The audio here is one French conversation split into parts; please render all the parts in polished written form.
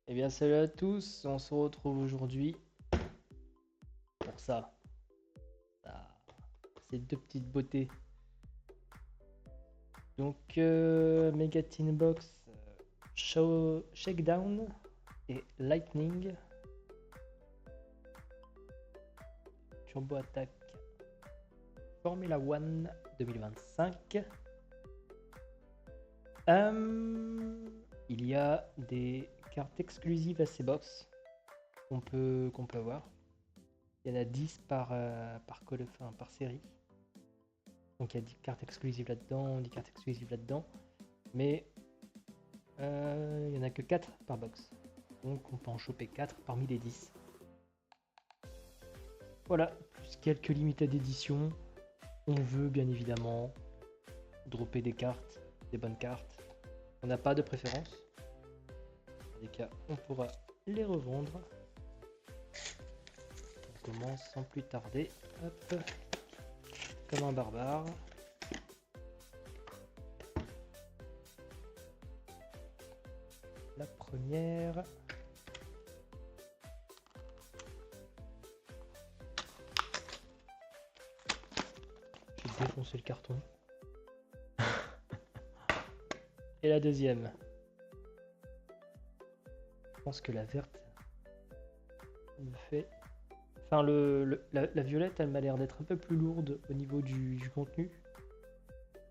Eh bien, salut à tous, on se retrouve aujourd'hui pour ça. Ah, ces deux petites beautés. Donc, Mega Teen Box, Shakedown et Lightning. Turbo Attack Formula One 2025. Il y a des cartes exclusives à ces box qu'on peut avoir. Il y en a 10 par série. Donc il y a 10 cartes exclusives là-dedans, 10 cartes exclusives là-dedans. Mais il n'y en a que 4 par box. Donc on peut en choper 4 parmi les 10. Voilà, plus quelques limited d'édition. On veut bien évidemment dropper des cartes, des bonnes cartes. On n'a pas de préférence. Dans des cas, on pourra les revendre. On commence sans plus tarder. Hop, comme un barbare. La première. J'ai défoncé le carton. Et la deuxième. Je pense que la verte me fait... Enfin, la violette, elle m'a l'air d'être un peu plus lourde au niveau du contenu.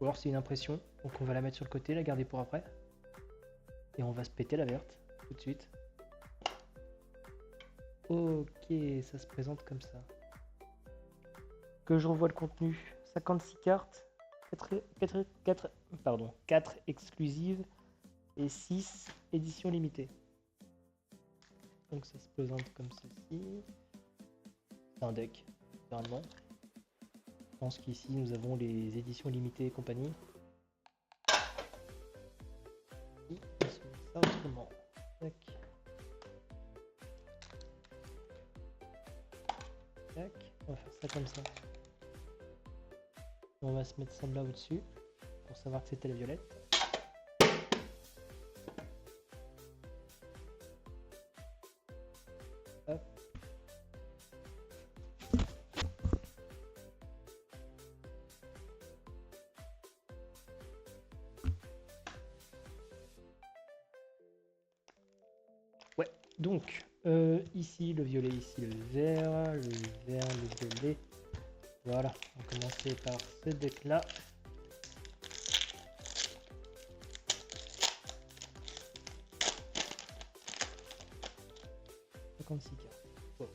Ou alors c'est une impression. Donc on va la mettre sur le côté, la garder pour après. Et on va se péter la verte tout de suite. Ok, ça se présente comme ça. Que je revois le contenu. 56 cartes, 4 exclusives et 6 éditions limitées. Donc ça se présente comme ceci. C'est un deck, généralement. Je pense qu'ici nous avons les éditions limitées et compagnie. Et on se met ça autrement. Tac. Tac. On va faire ça comme ça. On va se mettre celle-là au-dessus pour savoir que c'était la violette. Hop. Ouais, donc ici le violet, ici le vert, le violet. Voilà, on va commencer par ce deck là. Oh.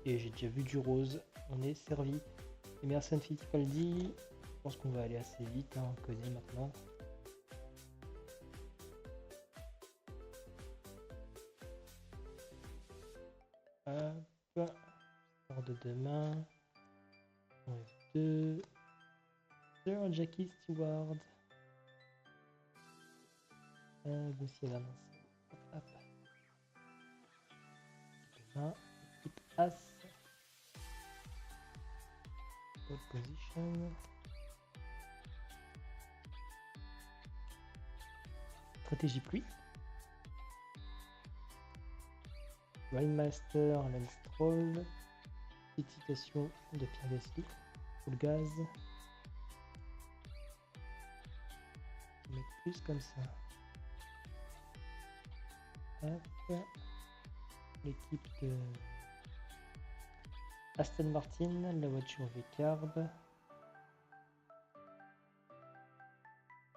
Et j'ai déjà vu du rose, on est servi. Emerson Fittipaldi, je pense qu'on va aller assez vite, hein, on connaît maintenant. Hop, sort de demain. On reste 2. Sir Jackie Stewart. Voici la main. Hop. Demain, équipe As. Pole position. Stratégie pluie. Rainmaster, Lance Troll. Petite citation de Pierre Gasly. Full gaz. On va mettre plus comme ça. Hop. L'équipe de Aston Martin, la voiture V-Carb.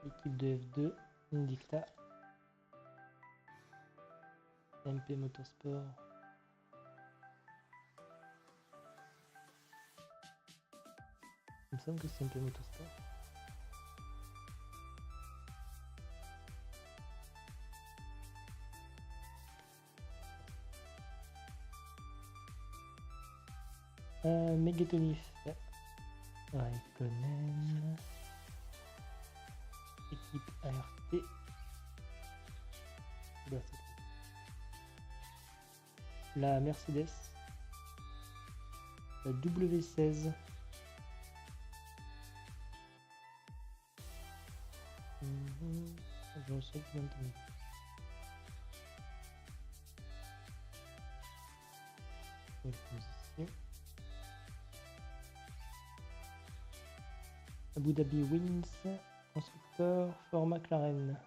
L'équipe de F2, Indicta. MP Motorsport. Il me semble que c'est MP Motorsport. Megatonif. Raikkonen. Équipe ART. La Mercedes. La W16. Je reçois maintenant. Position. Abu Dhabi Wins, constructeur Ford McLaren.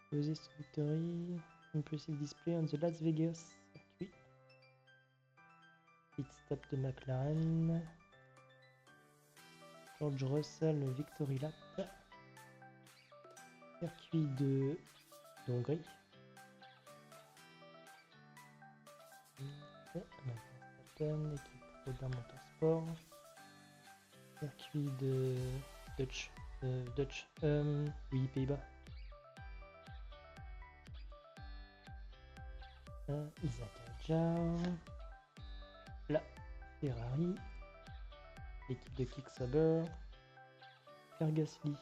Closest victory, impressive display on the Las Vegas circuit. Pit stop de McLaren. George Russell Victory Lap. Circuit de Hongrie. Équipe Rodin Motorsport. Circuit de Dutch. Oui, Pays-Bas. Isaka. La Ferrari. Équipe de Kick-Sauber. Pierre Gasly.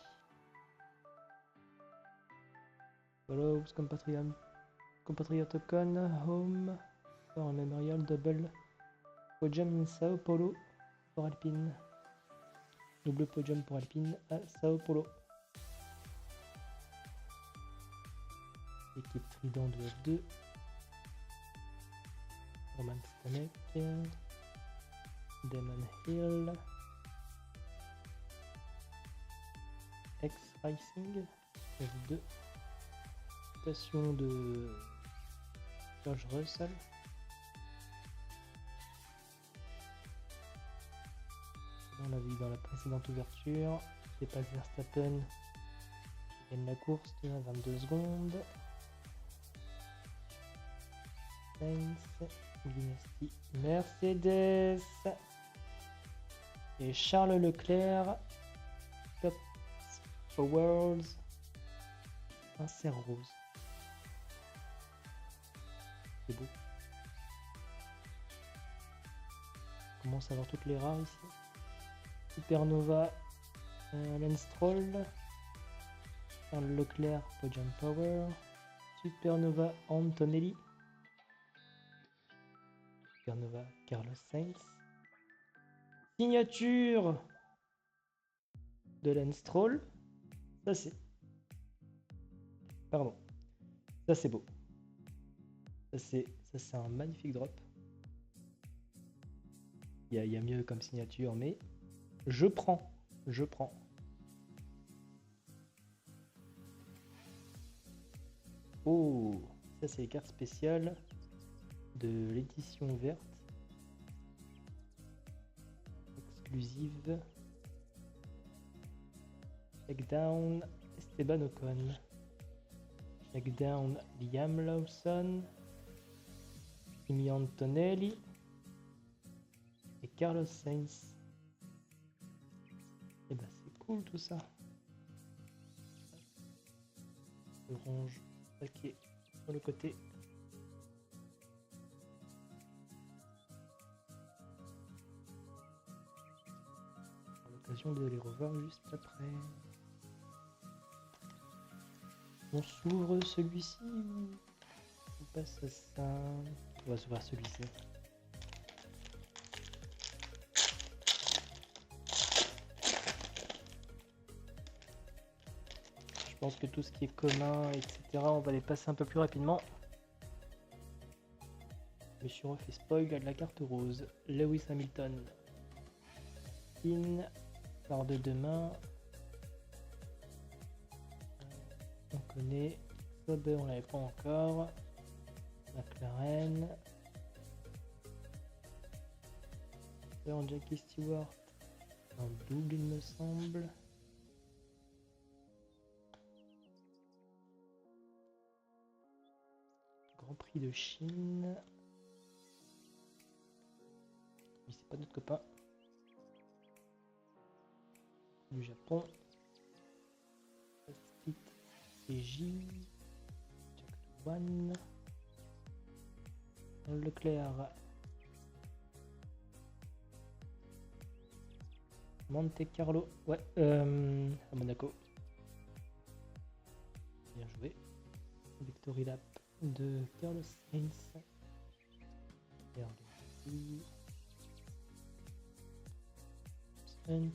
Follows compatriote Ocon. Home. For a Memorial Double. Podium in Sao Paulo pour Alpine. Double podium pour Alpine à Sao Paulo. Équipe Trident de F2. Roman Stanek. Damon Hill. X Racing. F2. Station de George Russell. On l'a vu dans la précédente ouverture, dépasse Verstappen, qui gagne la course à 22 secondes. Sainz, Dynasty, Mercedes et Charles Leclerc, Top Powers, un cerf rose. C'est beau. On commence à voir toutes les rares ici. Supernova, Lance Stroll, Charles Leclerc, Podium Power, Supernova, Antonelli, Supernova, Carlos Sainz, signature de Lance Stroll, ça c'est... Pardon, ça c'est beau, ça c'est un magnifique drop, il y a mieux comme signature mais... Je prends. Oh, ça c'est les cartes spéciales de l'édition verte. Exclusive. Checkdown Esteban Ocon. Checkdown Liam Lawson. Kimi Antonelli. Et Carlos Sainz. Et bah c'est cool tout ça. Orange paquet sur le côté. À l'occasion de les revoir juste après. On s'ouvre celui-ci. On passe à ça. On va s'ouvrir celui-ci. Je pense que tout ce qui est commun, etc., on va les passer un peu plus rapidement. Je me suis refait spoil de la carte rose. Lewis Hamilton. In. Par de demain. On connaît. Sauber, on l'avait pas encore. McLaren. Jackie Stewart. Un double, il me semble. Grand Prix de Chine. Mais c'est pas notre copain. Du Japon. Split J. Jack One. Leclerc. Monte Carlo. Ouais, à Monaco. Bien joué. Victory Lap de Carlos Sainz. Hunt.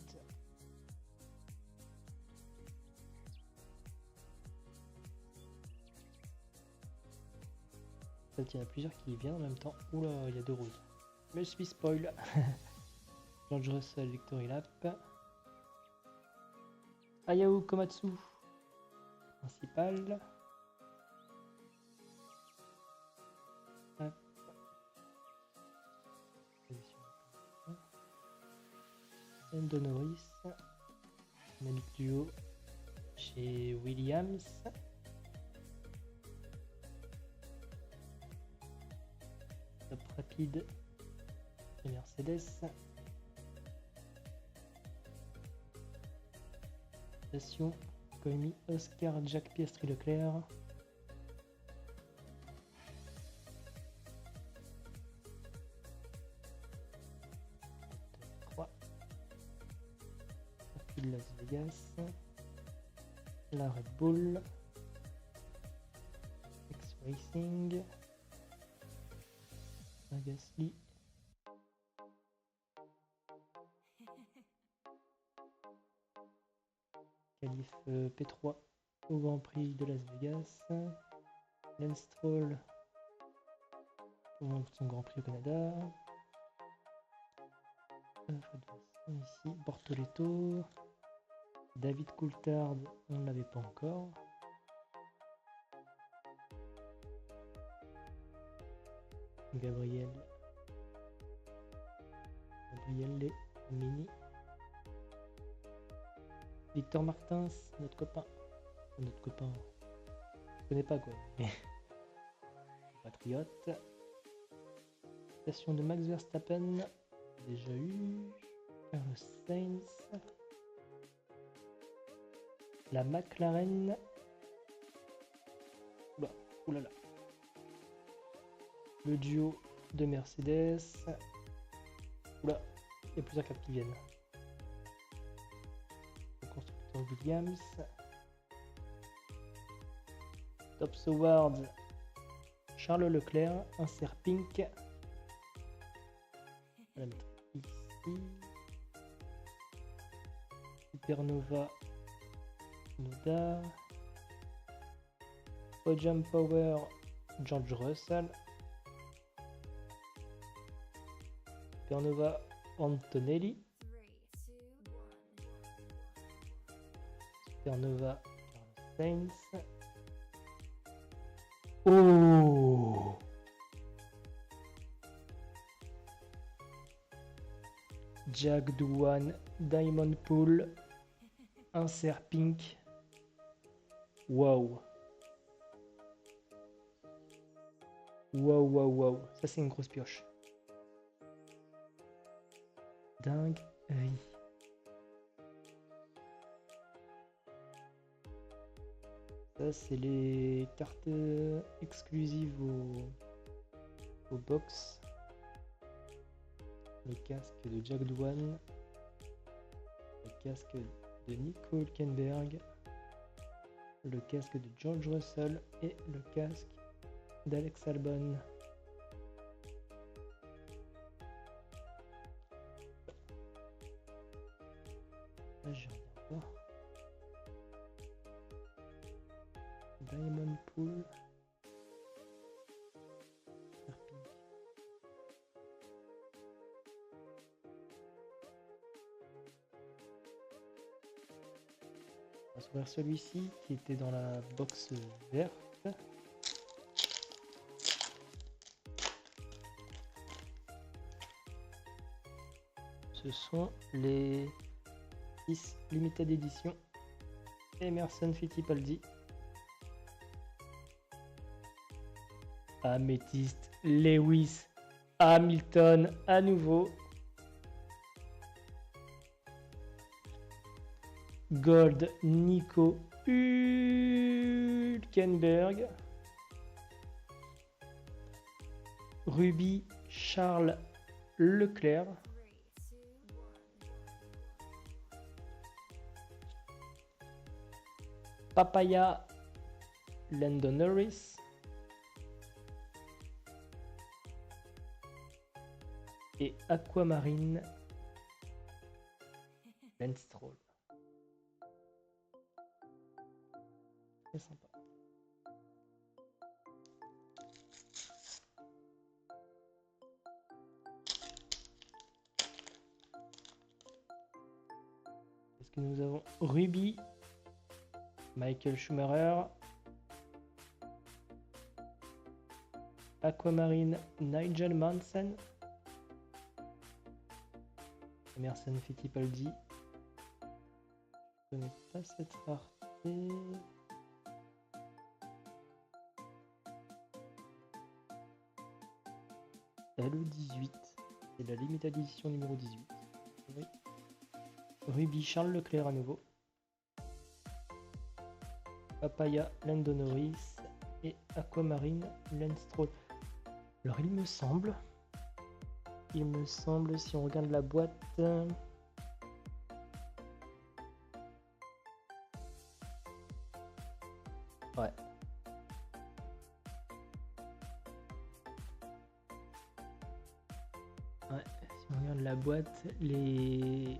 Peut-être qu'il y en a plusieurs qui viennent en même temps. Oula, il y a 2 roses. Je me suis spoil. George Russell, Victory Lap. Ayao Komatsu, principal. Hop. Lando Norris. On a le duo chez Williams. Top rapide et Mercedes. Station Koimi, Oscar, Jack Piastri Leclerc. De Las Vegas, la Red Bull, X Racing, Gasly, qualif P3 au Grand Prix de Las Vegas, Lance Stroll pour son Grand Prix au Canada, ici Bortoletto, David Coulthard, on ne l'avait pas encore. Gabriel Mini. Victor Martins, notre copain. Je connais pas quoi. Mais... Patriote. Station de Max Verstappen. Déjà eu. Carlos Sainz. La McLaren. Oulala. Le duo de Mercedes. Oula, il y a plusieurs cartes qui viennent. Le constructeur Williams. Top Awards. Charles Leclerc. Insert Pink. On va mettre ici. Supernova. Noda. Podium Power. George Russell. Supernova Antonelli. Supernova Carlos Sainz. Oh! Jack Doohan Diamond Pool. Insert Pink. Wow! Wow! Ça c'est une grosse pioche. Dingue, oui. Ça c'est les cartes exclusives au box. Le casque de Jack Doohan, le casque de Nico Hülkenberg, le casque de George Russell et le casque d'Alex Albon. Là, je regarde pas. Diamond Pool. On va s'ouvrir celui-ci qui était dans la box verte. Ce sont les 6 Limited Edition Emerson Fittipaldi. Améthyste, Lewis, Hamilton à nouveau. Gold, Nico Hülkenberg. Ruby, Charles Leclerc. Papaya, Lando Norris. Et Aquamarine, Lance Stroll. Très sympa. que nous avons? Ruby, Michael Schumacher, Aquamarine, Nigel Mansell, Emerson Fittipaldi. Je connais pas cette rareté. Le 18, c'est la limited edition numéro 18. Oui. Ruby, Charles Leclerc à nouveau. Papaya, Lando Norris et Aquamarine, Lance Stroll. Alors il me semble, si on regarde la boîte, ouais. Si on regarde la boîte, les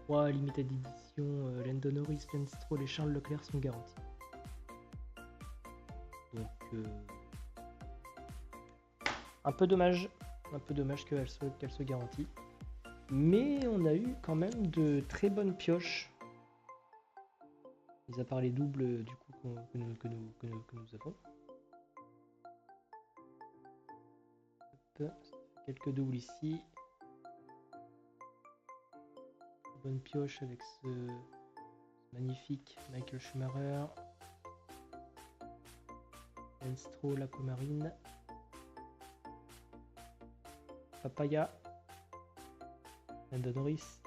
3 limited edition Lando Norris, Lance Stroll et Charles Leclerc sont garantis. Donc un peu dommage qu'elle soit garantie. Mais on a eu quand même de très bonnes pioches. Mis à part les doubles du coup que nous avons. Hop, quelques doubles ici. Bonne pioche avec ce magnifique Michael Schumacher. Lance Stroll, Aquamarine. Papaya. Lando Norris.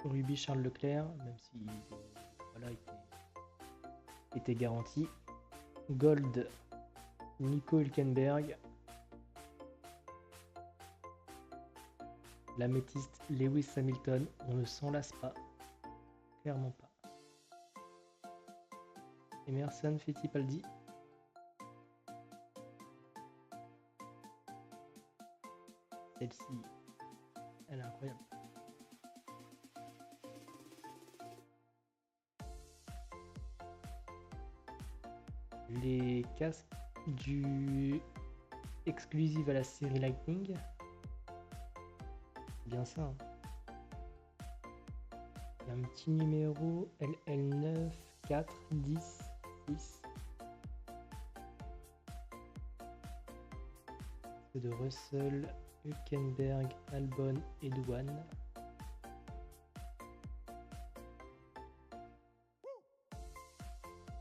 Ruby, Charles Leclerc, même si voilà, était garanti. Gold, Nico Hülkenberg. L'améthyste, Lewis Hamilton. On ne s'en lasse pas. Clairement pas. Emerson Fittipaldi. Celle-ci, elle est incroyable. Les casques du exclusive à la série Lightning. C'est bien ça. Hein. Il y a un petit numéro LL9 4 10 6. C'est de Russell, Hülkenberg, Albon et Douane.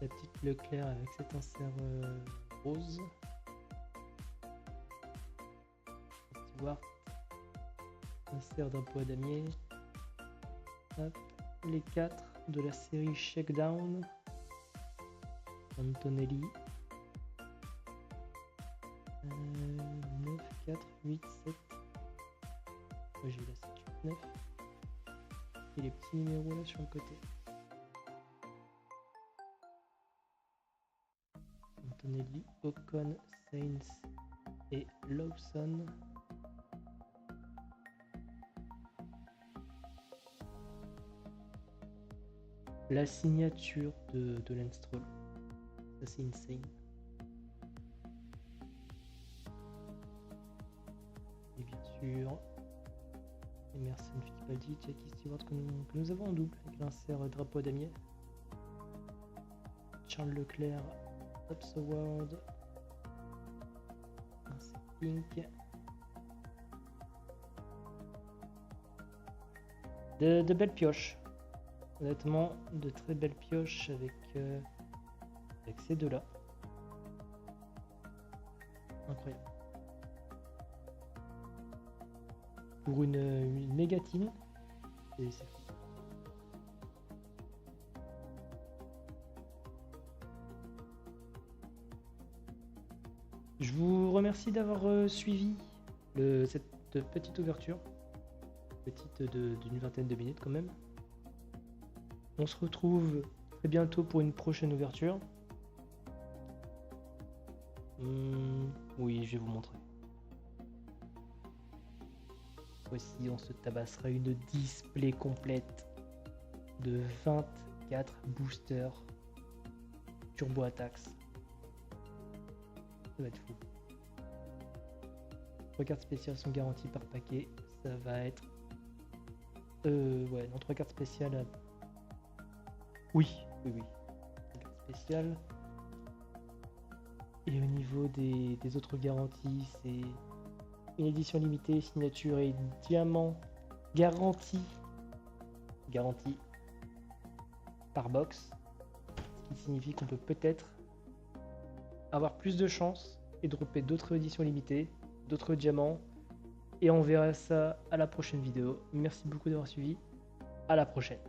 La petite Leclerc avec cet insert rose. Stewart. Insert drapeau à damier. Hop. Les 4 de la série Shakedown. Antonelli. 9, 4, 8, 7. Moi j'ai eu la 7, 8, 9. Et les petits numéros là sur le côté. Antonelli, Ocon, Sainz et Lawson. La signature de Lance Stroll. Ça c'est insane. Et bien sûr, Emerson Fittipaldi, Jackie Stewart que nous avons en double avec l'insert drapeau à damier. Charles Leclerc, Tops Award. Insert pink. De belles pioches. Honnêtement, de très belles pioches avec ces deux-là. Incroyable. Pour une méga team, c'est fou. Je vous remercie d'avoir suivi cette petite ouverture. Petite d'une vingtaine de minutes quand même. On se retrouve très bientôt pour une prochaine ouverture. Oui, je vais vous montrer. Voici, on se tabassera une display complète de 24 boosters Turbo Attacks. Ça va être fou. Les cartes spéciales sont garanties par paquet. Ça va être Ouais, non, 3 cartes spéciales. Oui, oui, oui. 3 cartes spéciales. Et au niveau des autres garanties, c'est une édition limitée, signature et diamant garantie. Garantie par box. Ce qui signifie qu'on peut peut-être avoir plus de chance et dropper d'autres éditions limitées, d'autres diamants. Et on verra ça à la prochaine vidéo. Merci beaucoup d'avoir suivi. À la prochaine.